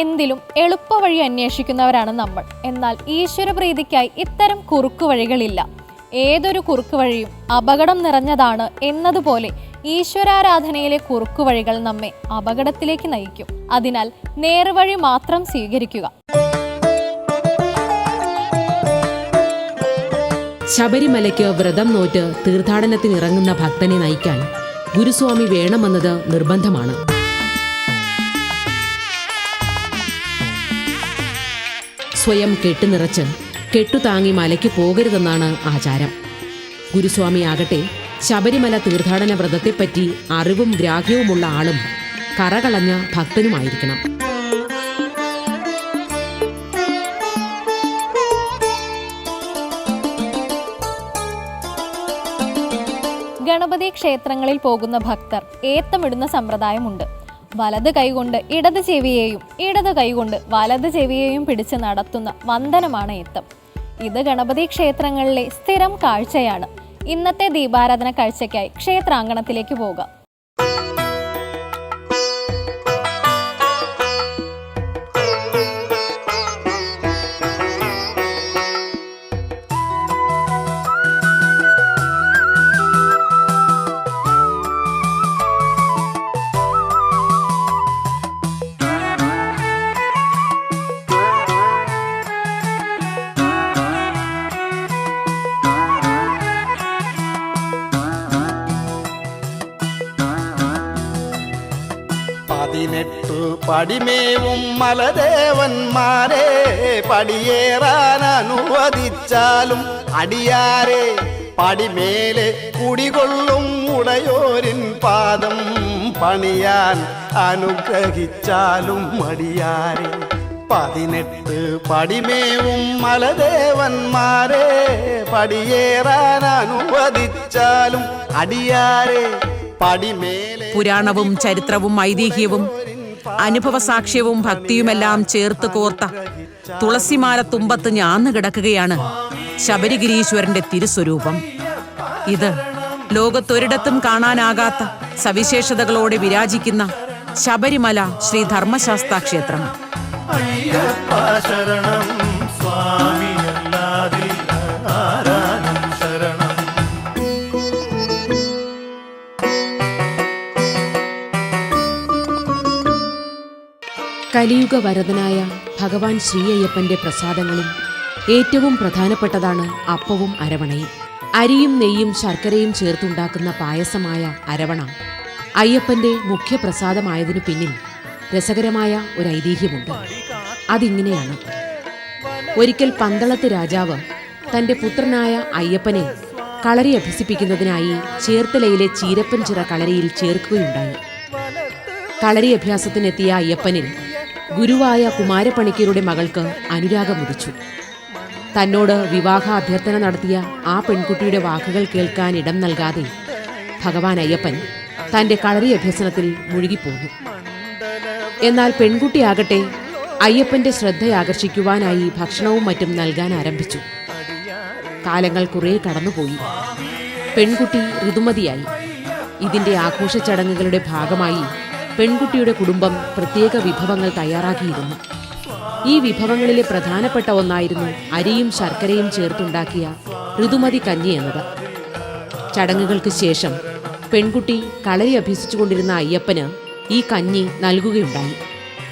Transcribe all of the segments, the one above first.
എന്തിലും എളുപ്പവഴി അന്വേഷിക്കുന്നവരാണ് നമ്മൾ. എന്നാൽ ഈശ്വരപ്രീതിക്കായി ഇത്തരം കുറുക്കുവഴികളില്ല. ഏതൊരു കുറുക്കുവഴിയും അപകടം നിറഞ്ഞതാണ് എന്നതുപോലെ ഈശ്വരാരാധനയിലെ കുറുക്കുവഴികൾ നമ്മെ അപകടത്തിലേക്ക് നയിക്കും. അതിനാൽ നേർവഴി മാത്രം സ്വീകരിക്കുക. ശബരിമലയ്ക്ക് വ്രതം നോറ്റ് തീർത്ഥാടനത്തിനിറങ്ങുന്ന ഭക്തനെ നയിക്കാൻ ഗുരുസ്വാമി വേണമെന്നത് നിർബന്ധമാണ്. സ്വയം കെട്ടുനിറച്ച് കെട്ടുതാങ്ങി മലയ്ക്ക് പോകരുതെന്നാണ് ആചാരം. ഗുരുസ്വാമി ആകട്ടെ ശബരിമല തീർത്ഥാടന വ്രതത്തെപ്പറ്റി അറിവും ഗ്രാഹ്യവുമുള്ള ആളും കറകളഞ്ഞ ഭക്തനുമായിരിക്കണം. ഗണപതി ക്ഷേത്രങ്ങളിൽ പോകുന്ന ഭക്തർ ഏത്തമിടുന്ന സമ്പ്രദായമുണ്ട്. വലത് കൈകൊണ്ട് ഇടത് ചെവിയെയും ഇടത് കൈകൊണ്ട് വലത് ചെവിയെയും പിടിച്ച് നടത്തുന്ന വന്ദനമാണ് ഏത്തം. ഇത് ഗണപതി ക്ഷേത്രങ്ങളിലെ സ്ഥിരം കാഴ്ചയാണ്. ഇന്നത്തെ ദീപാരാധന കാഴ്ചയ്ക്കായി ക്ഷേത്രാങ്കണത്തിലേക്ക് പോകാം. പടിമേവും മലദേവന്മാരെ പടിയേറാൻ അനുവദിച്ചാലും അടിയാരെ പടിമേലെ കുടികൊള്ളും ഉടയോരിൻ പാദം പണിയാൻ അനുഗ്രഹിച്ചാലും അടിയാരെ. 18 പടിമേവും മലദേവന്മാരെ പടിയേറാൻ അനുവദിച്ചാലും അടിയാരെ പടിമേലെ. പുരാണവും ചരിത്രവും ഐതിഹ്യവും അനുഭവസാക്ഷ്യവും ഭക്തിയുമെല്ലാം ചേർത്ത് കോർത്ത തുളസിമാല തുമ്പത്ത് ഞാന്നു കിടക്കുകയാണ് ശബരിഗിരീശ്വരന്റെ തിരുസ്വരൂപം. ഇത് ലോകത്തൊരിടത്തും കാണാനാകാത്ത സവിശേഷതകളോടെ വിരാജിക്കുന്ന ശബരിമല ശ്രീ ധർമ്മശാസ്താ ക്ഷേത്രം. കലിയുഗ വരദനായ ഭഗവാൻ ശ്രീ അയ്യപ്പന്റെ പ്രസാദങ്ങളിൽ ഏറ്റവും പ്രധാനപ്പെട്ടതാണ് അപ്പവും അരവണയും. അരിയും നെയ്യും ശർക്കരയും ചേർത്തുണ്ടാക്കുന്ന പായസമായ അരവണ അയ്യപ്പന്റെ മുഖ്യപ്രസാദമായതിനു പിന്നിൽ രസകരമായ ഒരു ഐതിഹ്യമുണ്ട്. അതിങ്ങനെയാണ്. ഒരിക്കൽ പന്തളത്ത് രാജാവ് തന്റെ പുത്രനായ അയ്യപ്പനെ കളരി അഭ്യസിപ്പിക്കുന്നതിനായി ചേർത്തലയിലെ ചീരപ്പൻ ചിറ കളരിയിൽ ചേർക്കുകയുണ്ടായി. കളരി അഭ്യാസത്തിനെത്തിയ അയ്യപ്പനിൽ ഗുരുവായ കുമാരപ്പണിക്കരുടെ മകൾക്ക് അനുരാഗമുദിച്ചു. തന്നോട് വിവാഹ അഭ്യർത്ഥന നടത്തിയ ആ പെൺകുട്ടിയുടെ വാക്കുകൾ കേൾക്കാൻ ഇടം നൽകാതെ ഭഗവാൻ അയ്യപ്പൻ തന്റെ കളരി അഭ്യസനത്തിൽ മുഴുകിപ്പോന്നു. എന്നാൽ പെൺകുട്ടിയാകട്ടെ അയ്യപ്പന്റെ ശ്രദ്ധയാകർഷിക്കുവാനായി ഭക്ഷണവും മറ്റും നൽകാൻ ആരംഭിച്ചു. കാലങ്ങൾ കുറേ കടന്നുപോയി. പെൺകുട്ടി ഋതുമതിയായി. ഇതിന്റെ ആഘോഷ ചടങ്ങുകളുടെ ഭാഗമായി പെൺകുട്ടിയുടെ കുടുംബം പ്രത്യേക വിഭവങ്ങൾ തയ്യാറാക്കിയിരുന്നു. ഈ വിഭവങ്ങളിലെ പ്രധാനപ്പെട്ട ഒന്നായിരുന്നു അരിയും ശർക്കരയും ചേർത്തുണ്ടാക്കിയ ഋതുമതി കഞ്ഞി എന്നത്. ചടങ്ങുകൾക്ക് ശേഷം പെൺകുട്ടി കളരി അഭ്യസിച്ചുകൊണ്ടിരുന്ന അയ്യപ്പന് ഈ കഞ്ഞി നൽകുകയുണ്ടായി.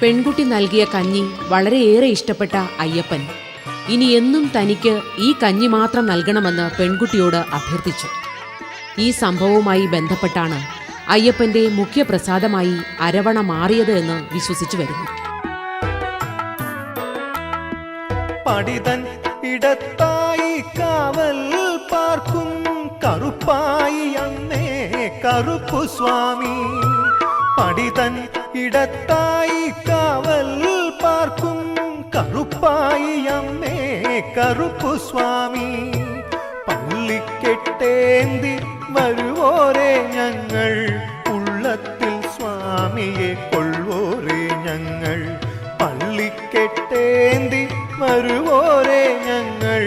പെൺകുട്ടി നൽകിയ കഞ്ഞി വളരെയേറെ ഇഷ്ടപ്പെട്ട അയ്യപ്പൻ ഇനി എന്നും തനിക്ക് ഈ കഞ്ഞി മാത്രം നൽകണമെന്ന് പെൺകുട്ടിയോട് അഭ്യർത്ഥിച്ചു. ഈ സംഭവവുമായി ബന്ധപ്പെട്ടാണ് അയ്യപ്പന്റെ മുഖ്യപ്രസാദമായി അരവണ മാറിയത് എന്ന് വിശ്വസിച്ചു വരുന്നു. പടിതൻ ഇടത്തായി കാവൽ പാർക്കും കറുപ്പായി അന്നേ കറുപ്പു സ്വാമി. പടിതൻ ഇടത്തായി കാവൽ പാർക്കും കറുപ്പായി അന്നേ കറുപ്പു സ്വാമി. പള്ളിക്കെട്ടേന്തി വരുവോരെ ഞങ്ങൾ ഉള്ളത്തിൽ സ്വാമിയെ കൊള്ളുവോരെ ഞങ്ങൾ. പള്ളിക്കെട്ടേന്തി വരുവോരെ ഞങ്ങൾ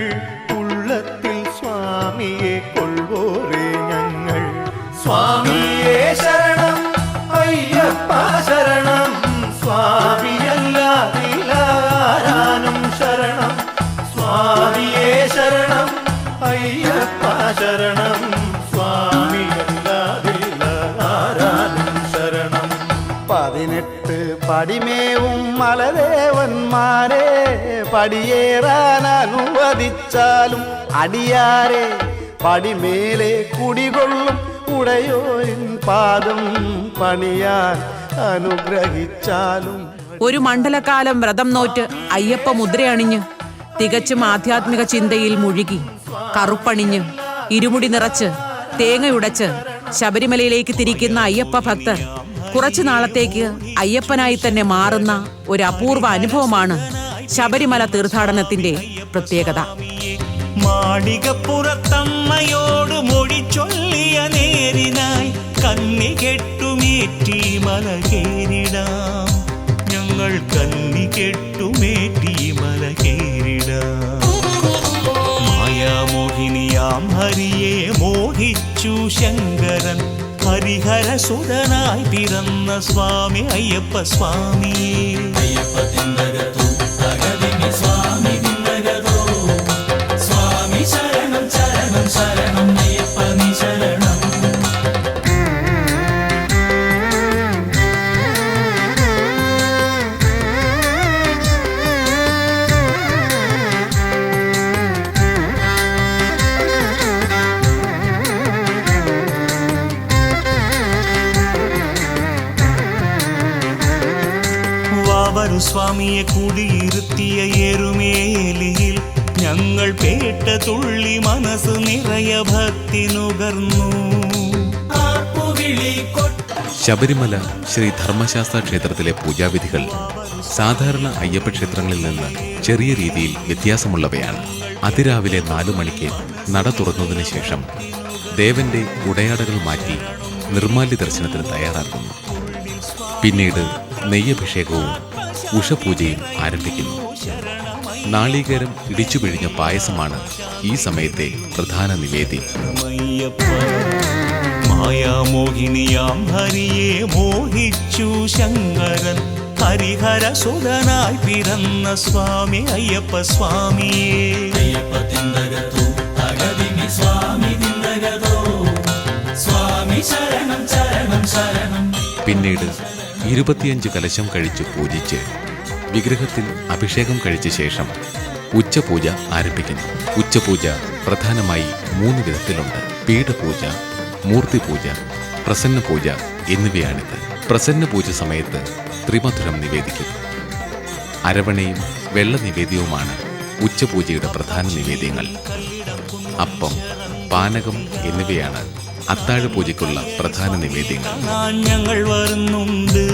ഉള്ളത്തിൽ സ്വാമിയെ കൊള്ളുവോരെ ഞങ്ങൾ. സ്വാമിയേ ശരണം അയ്യപ്പ ശരണം സ്വാമിയല്ലാതെ പടിമേവും മലദേവന്മാരെ പടിയേറാൻ അനുവദിച്ചാലും അടിയാരെ പടിമേലെ കുടികൊള്ളും ഉടയോരിൻ പാദം പണിയാൻ അനുഗ്രഹിച്ചാലും. ഒരു മണ്ഡലകാലം വ്രതം നോറ്റ് അയ്യപ്പ മുദ്രയണിഞ്ഞ് തികച്ചും ആധ്യാത്മിക ചിന്തയിൽ മുഴുകി കറുപ്പണിഞ്ഞ് ഇരുമുടി നിറച്ച് തേങ്ങയുടച്ച് ശബരിമലയിലേക്ക് തിരിക്കുന്ന അയ്യപ്പ ഭക്തർ കുറച്ചു നാളത്തേക്ക് അയ്യപ്പനായി തന്നെ മാറുന്ന ഒരു അപൂർവ അനുഭവമാണ് ശബരിമല തീർത്ഥാടനത്തിന്റെ പ്രത്യേകത. മാളികപ്പുറത്തമ്മയോട് മൊഴി ചൊല്ലിയ നേരിനായി കന്നി കെട്ടുമേറ്റി മല കേറിടാം, ഞങ്ങൾ കന്നി കെട്ടുമേറ്റി മല കേറിടാം. മായാമോഹിനിയാം ഹരിയെ മോഹിച്ചു ശങ്കരൻ, ഹരിഹരസുതനായി പിറന്ന സ്വാമി അയ്യപ്പ സ്വാമിയേ. സ്വാമിയെ കുടിയിരുത്തിയ എരുമേലിയിൽ ഞങ്ങൾ പേട്ട തുള്ളി മനസ്സ് നിറയ ഭക്തി നുകർന്നു. ശബരിമല ശ്രീ ധർമ്മശാസ്ത്ര ക്ഷേത്രത്തിലെ പൂജാവിധികൾ സാധാരണ അയ്യപ്പ ക്ഷേത്രങ്ങളിൽ നിന്ന് ചെറിയ രീതിയിൽ വ്യത്യാസമുള്ളവയാണ്. അതിരാവിലെ 4 മണിക്ക് നട തുറന്നതിന് ശേഷം ദേവന്റെ ഉടയാടകൾ മാറ്റി നിർമ്മാല്യ ദർശനത്തിന് തയ്യാറാക്കുന്നു. പിന്നീട് നെയ്യഭിഷേകവും ഉഷപൂജയും ആരംഭിക്കുന്നു. നാളികേരം ഇടിച്ചു പിഴിഞ്ഞ പായസമാണ് ഈ സമയത്തെ പ്രധാന നിവേദ്യം. മായാമോഹിനിയാം ഹരിയെ മോഹിച്ചു ശങ്കരൻ, ഹരിഹരസുതനായി പിറന്ന സ്വാമി അയ്യപ്പ സ്വാമിയേ. പിന്നീട് 25 കലശം കഴിച്ച് പൂജിച്ച് വിഗ്രഹത്തിൽ അഭിഷേകം കഴിച്ച ശേഷം ഉച്ചപൂജ ആരംഭിക്കുന്നു. ഉച്ചപൂജ പ്രധാനമായി 3 വിധത്തിലുണ്ട്. പീഠപൂജ, മൂർത്തിപൂജ, പ്രസന്നപൂജ എന്നിവയാണിത്. പ്രസന്നപൂജ സമയത്ത് ത്രിമധുരം നിവേദിക്കുന്നു. അരവണയും വെള്ള നിവേദ്യവുമാണ് ഉച്ചപൂജയുടെ പ്രധാന നിവേദ്യങ്ങൾ. അപ്പം, പാനകം എന്നിവയാണ് അത്താഴ പൂജയ്ക്കുള്ള പ്രധാന നിവേദ്യങ്ങൾ. ഞങ്ങൾ വരുന്നുണ്ട്.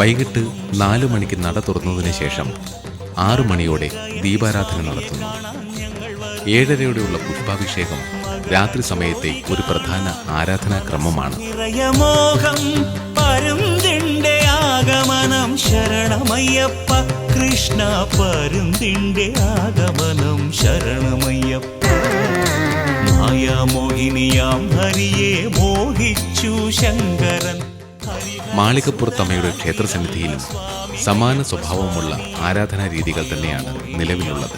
വൈകിട്ട് 4 മണിക്ക് നട തുറന്നതിന് ശേഷം 6 മണിയോടെ ദീപാരാധന നടത്തുന്നു. 7:30യോടെയുള്ള പുഷ്പാഭിഷേകം രാത്രി സമയത്തെ ഒരു പ്രധാന ആരാധനാക്രമമാണ്. ആഗമനം ശരണമയ്യപ്പ കൃഷ്ണ, പരുന്തിന്റെ ആഗമനം ശരണമയ്യപ്പ. മായാമോഹിനിയാം ഹരിയെ മോഹിച്ചു ശങ്കരൻ. മാളികപ്പുറത്തമ്മയുടെ ക്ഷേത്രസന്നിധിയിലും സമാന സ്വഭാവമുള്ള ആരാധനാ രീതികൾ തന്നെയാണ് നിലവിലുള്ളത്.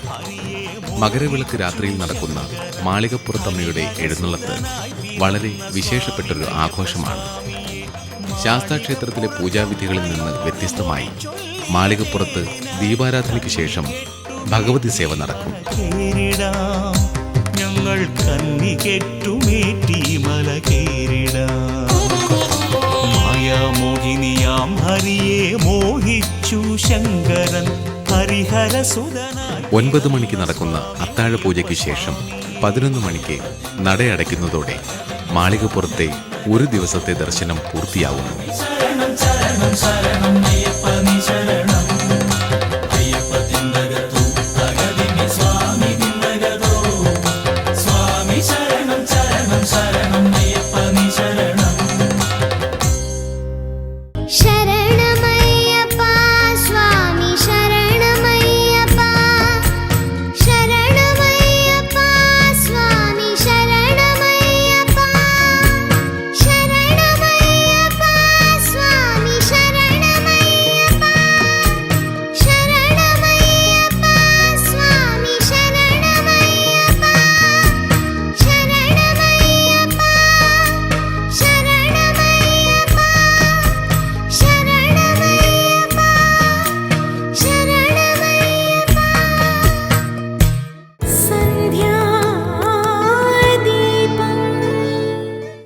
മകരവിളക്ക് രാത്രിയിൽ നടക്കുന്ന മാളികപ്പുറത്തമ്മയുടെ എഴുന്നള്ളത്ത് വളരെ വിശേഷപ്പെട്ടൊരു ആഘോഷമാണ്. ശാസ്താക്ഷേത്രത്തിലെ പൂജാവിധികളിൽ നിന്ന് വ്യത്യസ്തമായി മാളികപ്പുറത്ത് ദീപാരാധനയ്ക്ക് ശേഷം ഭഗവതി സേവ നടക്കും. ഞങ്ങൾ കന്നി കെട്ടുമേറ്റി മല കേറിടാം. മായാമോഹിനിയാം ഹരിയെ മോഹിച്ചു ശങ്കരൻ, ഹരിഹരസുതനായി. 9 മണിക്ക് നടക്കുന്ന അത്താഴ പൂജയ്ക്ക് ശേഷം 11 മണിക്ക് നടയടയ്ക്കുന്നതോടെ മാളികപ്പുറത്തെ ഒരു ദിവസത്തെ ദർശനം പൂർത്തിയാവുന്നു.